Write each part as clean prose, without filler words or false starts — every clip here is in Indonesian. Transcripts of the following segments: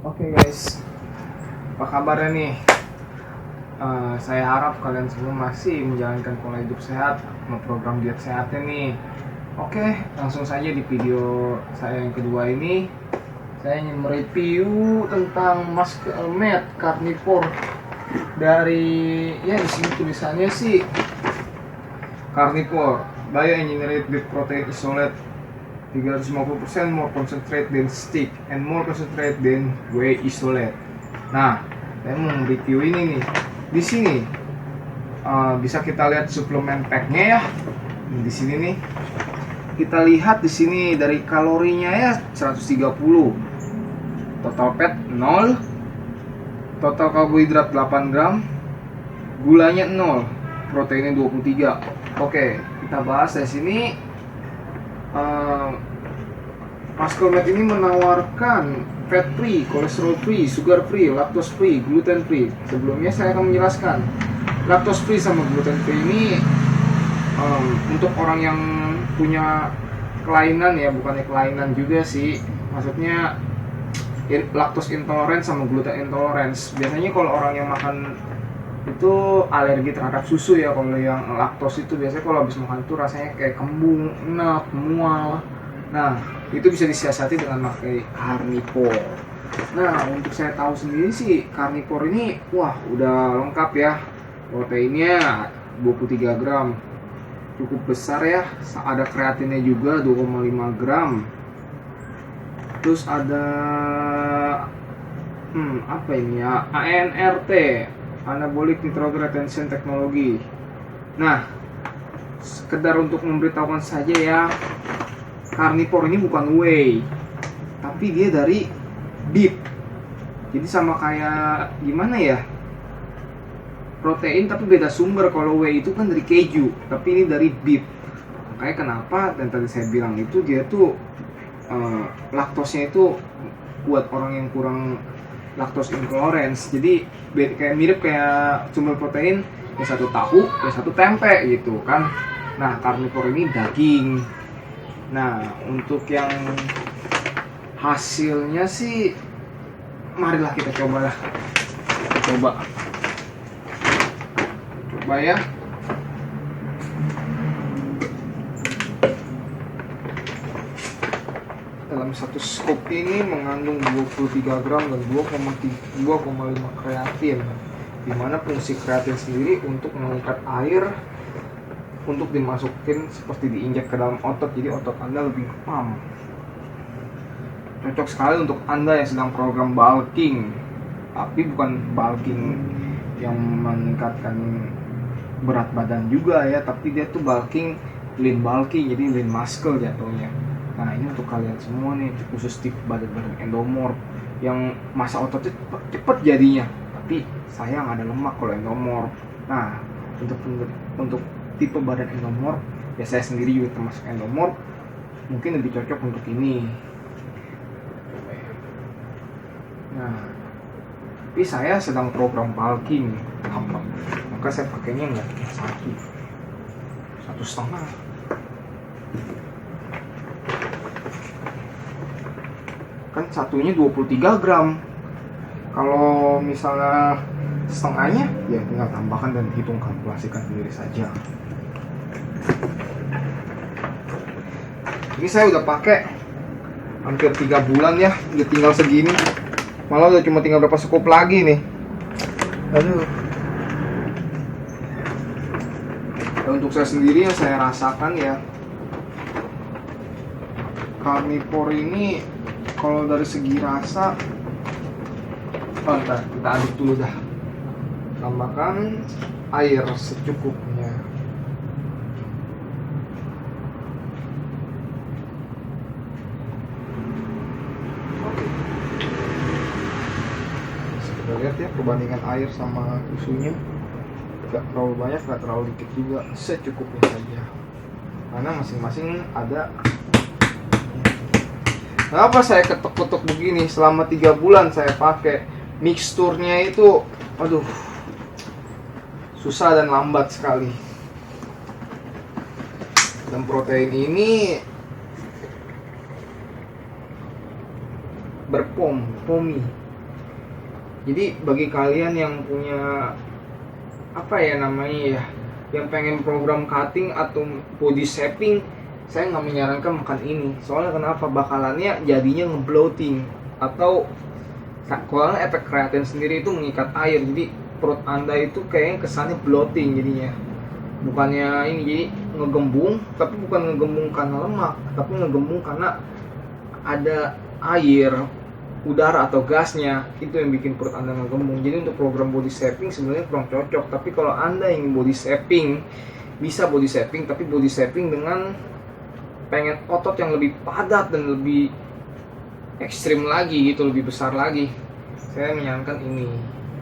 Oke guys, apa kabarnya nih? Saya harap kalian semua masih menjalankan pola hidup sehat, program diet sehatnya nih. Oke, langsung saja di video saya yang kedua ini, saya ingin mereview tentang muscle meat carnivore dari di sini tulisannya sih carnivore bioengineered beef protein isolate 350% more concentrate than stick and more concentrate than whey isolate. Nah, saya mau review ini nih. Di sini bisa kita lihat suplemen packnya ya. Di sini nih kita lihat di sini dari kalorinya ya 130, total fat 0, total karbohidrat 8 gram, gulanya 0, proteinnya 23. Oke, kita bahas dari sini. Muscle Meat ini menawarkan fat free, kolesterol free, sugar free, lactose free, gluten free. Sebelumnya saya akan menjelaskan lactose free sama gluten free ini untuk orang yang punya kelainan ya, bukannya kelainan juga sih, maksudnya lactose intolerance sama gluten intolerance. Biasanya kalau orang yang makan itu alergi terhadap susu ya, kalau yang laktos itu biasanya kalau habis makan itu rasanya kayak kembung, enak, mual. Nah, itu bisa disiasati dengan pakai carnivore. Nah, untuk saya tahu sendiri sih carnivore ini wah udah lengkap ya. Proteinnya 23 gram, cukup besar ya. Ada kreatinnya juga 2,5 gram. Terus ada apa ini ya, ANRT, Anabolic Nitrogen Retention Technology. Nah, sekedar untuk memberitahukan saja ya, carnivore ini bukan whey, tapi dia dari beef. Jadi sama kayak gimana ya, protein tapi beda sumber. Kalau whey itu kan dari keju, tapi ini dari beef. Makanya kenapa dan tadi saya bilang itu dia tuh laktosnya itu buat orang yang kurang lactose intolerance. Jadi kayak mirip kayak sumber protein yang satu tahu, yang satu tempe gitu kan. Nah, carnivore ini daging. Nah, untuk yang hasilnya sih marilah kita coba ya. Dalam satu scoop ini mengandung 23 gram dan 2,5 kreatin. Dimana fungsi kreatin sendiri untuk mengangkat air untuk dimasukin seperti diinjak ke dalam otot, jadi otot Anda lebih pump. Cocok sekali untuk Anda yang sedang program bulking, tapi bukan bulking yang meningkatkan berat badan juga ya, tapi dia tuh bulking, lean bulking, jadi lean muscle jatuhnya. Nah, ini untuk kalian semua nih, khusus tipe badan-badan endomorph yang masa ototnya cepet jadinya, tapi sayang ada lemak kalau endomorph. Nah, untuk tipe badan endomorph, ya saya sendiri juga termasuk endomorph, mungkin lebih cocok untuk ini. Nah, tapi saya sedang program bulking, maka saya pakainya nggak satu setengah. Kan satunya 23 gram. Kalau misalnya setengahnya, ya tinggal tambahkan dan hitung kalkulasikan sendiri saja. Ini saya udah pakai hampir 3 bulan ya, udah tinggal segini. Malah udah cuma tinggal berapa scoop lagi nih. Aduh. Dan untuk saya sendiri yang saya rasakan ya, carnivore ini kalau dari segi rasa, ntar kita aduk dulu dah. Tambahkan air secukupnya. Oke. Kita lihat ya perbandingan air sama susunya. Gak terlalu banyak, gak terlalu dikit juga, secukupnya saja. Karena masing-masing ada. Kenapa saya ketuk-ketuk begini? Selama 3 bulan saya pakai miksturnya itu, aduh, susah dan lambat sekali. Dan protein ini berpomi Jadi bagi kalian yang punya apa ya namanya ya, yang pengen program cutting atau body shaping, saya nggak menyarankan makan ini. Soalnya kenapa? Bakalannya jadinya ngebloating, atau kalau efek kreatin sendiri itu mengikat air, jadi perut anda itu kayaknya kesannya bloating jadinya. Bukannya ini, jadi ngegembung, tapi bukan ngegembung karena lemak, tapi ngegembung karena ada air, udara atau gasnya, itu yang bikin perut anda ngegembung. Jadi untuk program body shaping sebenarnya kurang cocok. Tapi kalau anda ingin body shaping, bisa body shaping, tapi body shaping dengan pengen otot yang lebih padat dan lebih ekstrim lagi gitu, lebih besar lagi, saya menyarankan ini.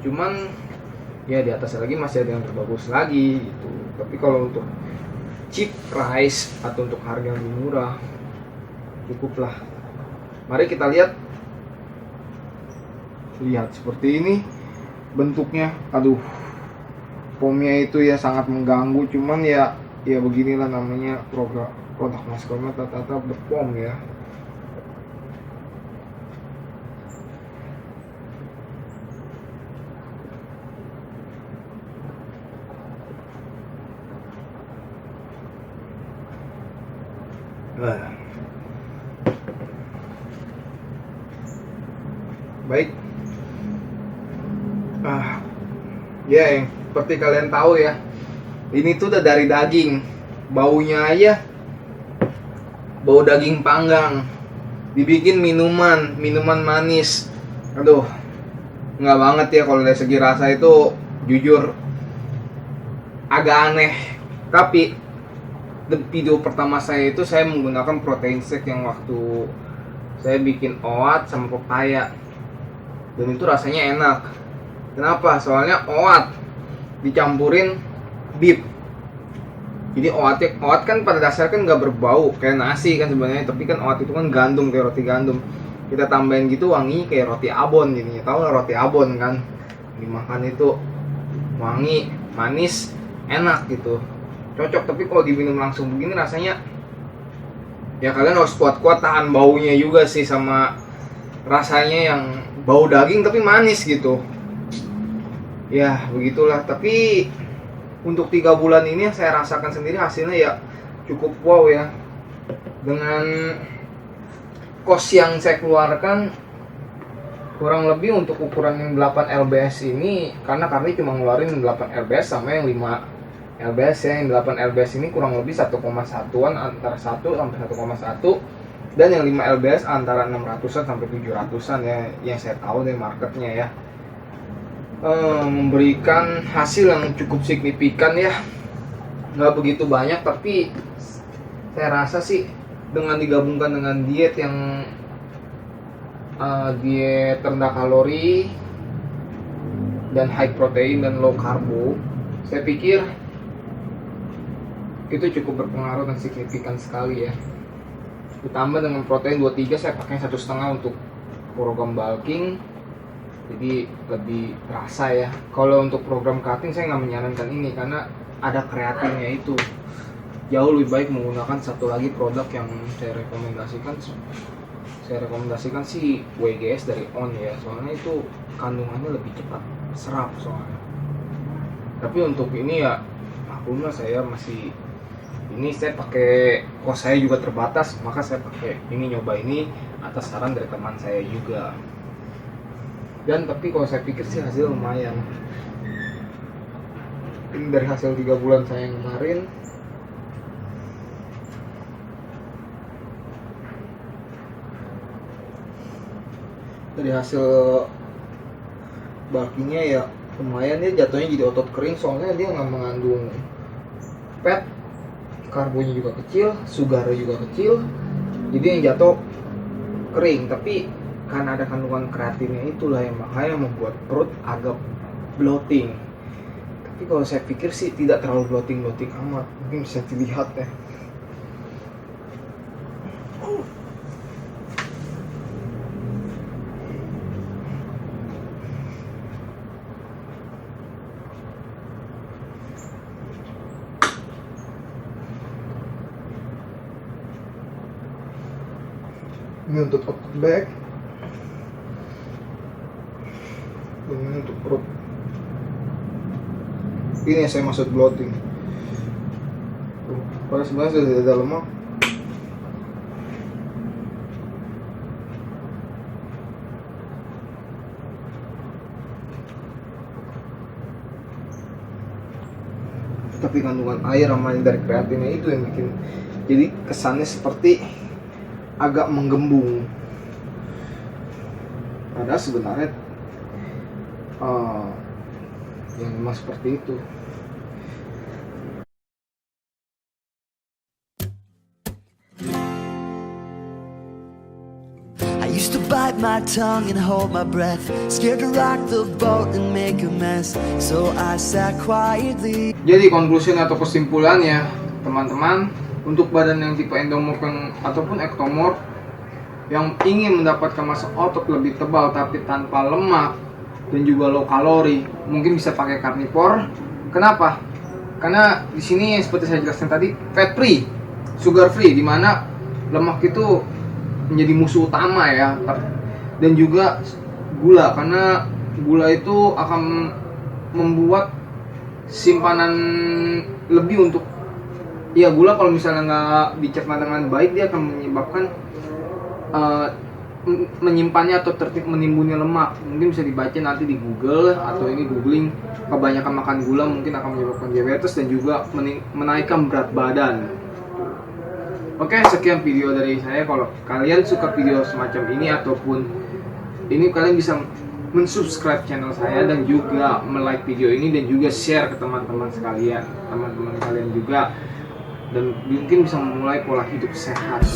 Cuman ya di atasnya lagi masih ada yang lebih bagus lagi gitu. Tapi kalau untuk cheap price atau untuk harga yang lebih murah, cukuplah. Mari kita lihat seperti ini bentuknya. Aduh, pomnya itu ya sangat mengganggu. Cuman ya beginilah namanya produk maskernya tata berpom ya. Baik. Ya yang seperti kalian tahu ya, ini tuh udah dari daging. Baunya aja bau daging panggang. Dibikin minuman manis. Aduh, nggak banget ya. Kalau dari segi rasa itu jujur agak aneh. Tapi video pertama saya itu saya menggunakan protein shake yang waktu saya bikin oat sama pepaya, dan itu rasanya enak. Kenapa? Soalnya oat dicampurin beef. Jadi oat kan pada dasarnya kan nggak berbau kayak nasi kan sebenarnya, tapi kan oat itu kan gandum, kayak roti gandum. Kita tambahin gitu wangi kayak roti abon jadinya. Tahu nggak roti abon kan? Dimakan itu wangi, manis, enak gitu. Cocok. Tapi kalau diminum langsung begini rasanya ya kalian harus kuat-kuat tahan baunya juga sih, sama rasanya yang bau daging tapi manis gitu. Ya begitulah. Tapi untuk 3 bulan ini yang saya rasakan sendiri hasilnya ya cukup wow ya. Dengan cost yang saya keluarkan kurang lebih untuk ukuran yang 8 lbs ini, karena cuma ngeluarin 8 lbs sama yang 5 lbs ya. Yang 8 lbs ini kurang lebih 1,1an, antara 1 sampai 1,1, dan yang 5 lbs antara 600an sampai 700an ya, yang saya tahu dari marketnya ya. Memberikan hasil yang cukup signifikan ya. Nggak begitu banyak, tapi saya rasa sih dengan digabungkan dengan diet yang diet rendah kalori dan high protein dan low karbo, saya pikir itu cukup berpengaruh dan signifikan sekali ya. Ditambah dengan protein 23, saya pakai 1,5 untuk program bulking, jadi lebih terasa ya. Kalau untuk program cutting saya nggak menyarankan ini karena ada kreatinnya itu. Jauh lebih baik menggunakan satu lagi produk yang saya rekomendasikan sih WGS dari On ya. Soalnya itu kandungannya lebih cepat serap soalnya. Tapi untuk ini ya maklumlah, saya masih ini, saya pakai kos saya juga terbatas, maka saya pakai ini, nyoba ini atas saran dari teman saya juga. Dan tapi kalau saya pikir sih hasil lumayan. Ini dari hasil 3 bulan saya yang kemarin, dari hasil bulkingnya ya lumayan. Dia jatuhnya jadi otot kering, soalnya dia nggak mengandung fat, karbonya juga kecil, sugarnya juga kecil, jadi yang jatuh kering. Tapi karena ada kandungan kreatinnya itulah yang makanya membuat perut agak bloating. Tapi kalau saya pikir sih tidak terlalu bloating amat, mungkin bisa dilihat ya. Ini untuk otot back. Ini untuk perut. Ini yang saya maksud bloating. Padahal sebenarnya sudah ada lemak. Tapi kandungan air sama yang dari kreatinnya itu yang bikin jadi kesannya seperti agak menggembung. Padahal sebenarnya yang memang seperti itu. I used to bite my tongue and hold my breath, scared to rock the boat and make a mess, so I sat quietly. Jadi konklusinya atau kesimpulannya, teman-teman, untuk badan yang tipe endomorf ataupun ektomorf yang ingin mendapatkan massa otot lebih tebal tapi tanpa lemak dan juga low kalori, mungkin bisa pakai karnivor. Kenapa? Karena di sini seperti saya jelaskan tadi, fat free, sugar free, di mana lemak itu menjadi musuh utama ya, dan juga gula, karena gula itu akan membuat simpanan lebih untuk gula kalau misalnya nggak dicerna dengan baik, dia akan menyebabkan menyimpannya atau tertib menimbunnya lemak. Mungkin bisa dibaca nanti di Google atau ini googling, kebanyakan makan gula mungkin akan menyebabkan diabetes dan juga menaikkan berat badan. Oke, sekian video dari saya. Kalau kalian suka video semacam ini ataupun ini, kalian bisa mensubscribe channel saya dan juga like video ini dan juga share ke teman-teman sekalian, teman-teman kalian juga, dan mungkin bisa memulai pola hidup sehat.